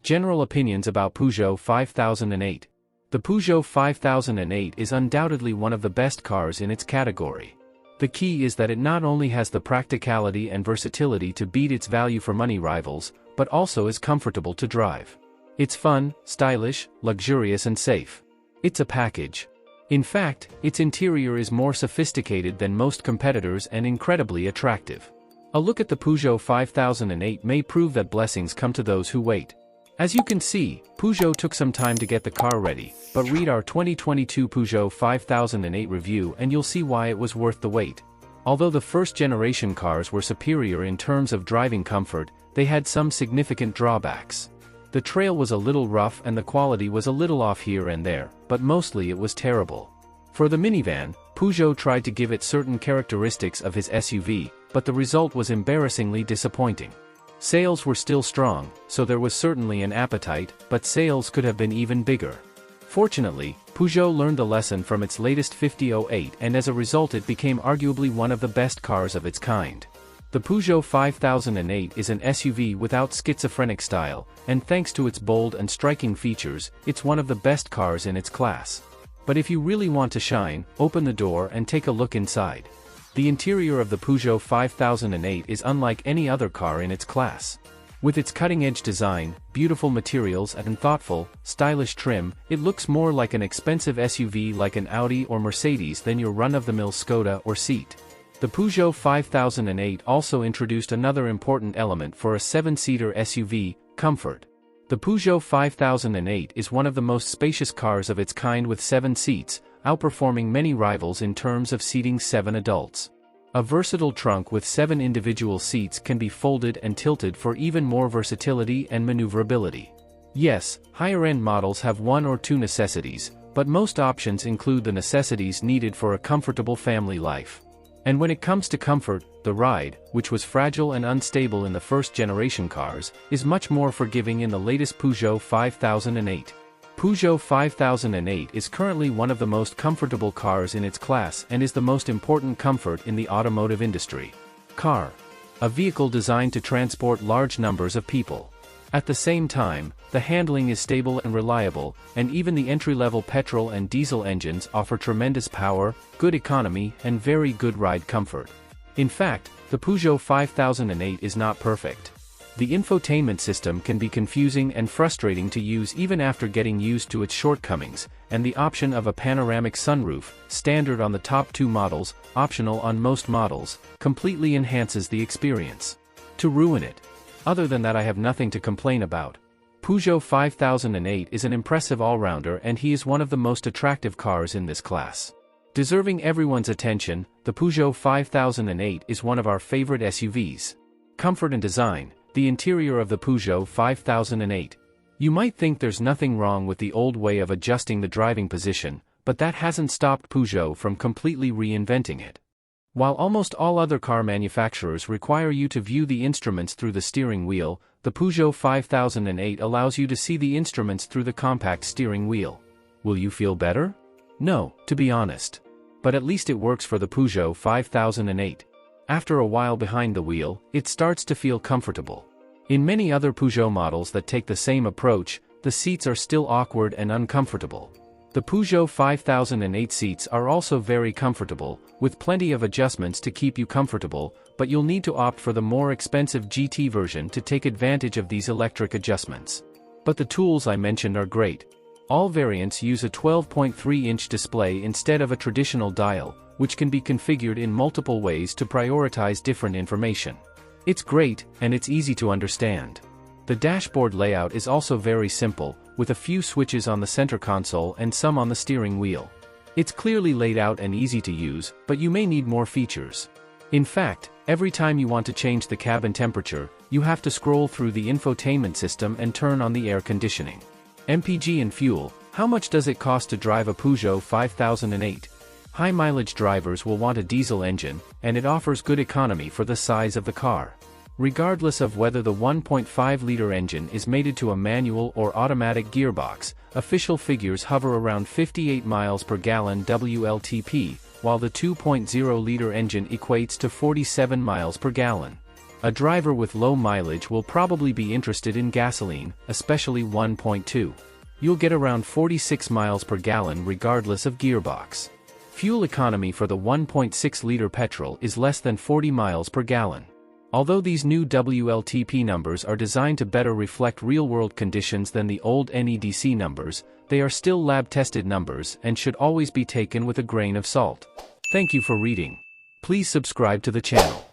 General opinions about Peugeot 5008. The Peugeot 5008 is undoubtedly one of the best cars in its category. The key is that it not only has the practicality and versatility to beat its value-for-money rivals, but also is comfortable to drive. It's fun, stylish, luxurious and safe. It's a package. In fact, its interior is more sophisticated than most competitors and incredibly attractive. A look at the Peugeot 5008 may prove that blessings come to those who wait. As you can see, Peugeot took some time to get the car ready, but read our 2022 Peugeot 5008 review and you'll see why it was worth the wait. Although the first-generation cars were superior in terms of driving comfort, they had some significant drawbacks. The trail was a little rough and the quality was a little off here and there, but mostly it was terrible. For the minivan, Peugeot tried to give it certain characteristics of his SUV, but the result was embarrassingly disappointing. Sales were still strong, so there was certainly an appetite, but sales could have been even bigger. Fortunately, Peugeot learned the lesson from its latest 5008 and as a result it became arguably one of the best cars of its kind. The Peugeot 5008 is an SUV without schizophrenic style, and thanks to its bold and striking features, it's one of the best cars in its class. But if you really want to shine, open the door and take a look inside. The interior of the Peugeot 5008 is unlike any other car in its class. With its cutting-edge design, beautiful materials and thoughtful, stylish trim, it looks more like an expensive SUV like an Audi or Mercedes than your run-of-the-mill Skoda or Seat. The Peugeot 5008 also introduced another important element for a 7-seater SUV, comfort. The Peugeot 5008 is one of the most spacious cars of its kind with 7 seats, outperforming many rivals in terms of seating 7 adults. A versatile trunk with 7 individual seats can be folded and tilted for even more versatility and maneuverability. Yes, higher-end models have 1 or 2 necessities, but most options include the necessities needed for a comfortable family life. And when it comes to comfort, the ride, which was fragile and unstable in the first-generation cars, is much more forgiving in the latest Peugeot 5008. Peugeot 5008 is currently one of the most comfortable cars in its class and is the most important comfort in the automotive industry. Car. A vehicle designed to transport large numbers of people. At the same time, the handling is stable and reliable, and even the entry-level petrol and diesel engines offer tremendous power, good economy, and very good ride comfort. In fact, the Peugeot 5008 is not perfect. The infotainment system can be confusing and frustrating to use even after getting used to its shortcomings, and the option of a panoramic sunroof, standard on the top 2 models, optional on most models, completely enhances the experience. To ruin it. Other than that, I have nothing to complain about. Peugeot 5008 is an impressive all-rounder and he is one of the most attractive cars in this class. Deserving everyone's attention, the Peugeot 5008 is one of our favorite SUVs. Comfort and design. The interior of the Peugeot 5008. You might think there's nothing wrong with the old way of adjusting the driving position, but that hasn't stopped Peugeot from completely reinventing it. While almost all other car manufacturers require you to view the instruments through the steering wheel, the Peugeot 5008 allows you to see the instruments through the compact steering wheel. Will you feel better? No, to be honest. But at least it works for the Peugeot 5008. After a while behind the wheel, it starts to feel comfortable. In many other Peugeot models that take the same approach, the seats are still awkward and uncomfortable. The Peugeot 5008 seats are also very comfortable, with plenty of adjustments to keep you comfortable, but you'll need to opt for the more expensive GT version to take advantage of these electric adjustments. But the tools I mentioned are great. All variants use a 12.3-inch display instead of a traditional dial, which can be configured in multiple ways to prioritize different information. It's great, and it's easy to understand. The dashboard layout is also very simple, with a few switches on the center console and some on the steering wheel. It's clearly laid out and easy to use, but you may need more features. In fact, every time you want to change the cabin temperature, you have to scroll through the infotainment system and turn on the air conditioning. MPG and fuel. How much does it cost to drive a Peugeot 5008? High-mileage drivers will want a diesel engine, and it offers good economy for the size of the car. Regardless of whether the 1.5-liter engine is mated to a manual or automatic gearbox, official figures hover around 58 miles per gallon WLTP, while the 2.0-liter engine equates to 47 miles per gallon. A driver with low mileage will probably be interested in gasoline, especially 1.2. You'll get around 46 miles per gallon regardless of gearbox. Fuel economy for the 1.6-liter petrol is less than 40 miles per gallon. Although these new WLTP numbers are designed to better reflect real-world conditions than the old NEDC numbers, they are still lab-tested numbers and should always be taken with a grain of salt. Thank you for reading. Please subscribe to the channel.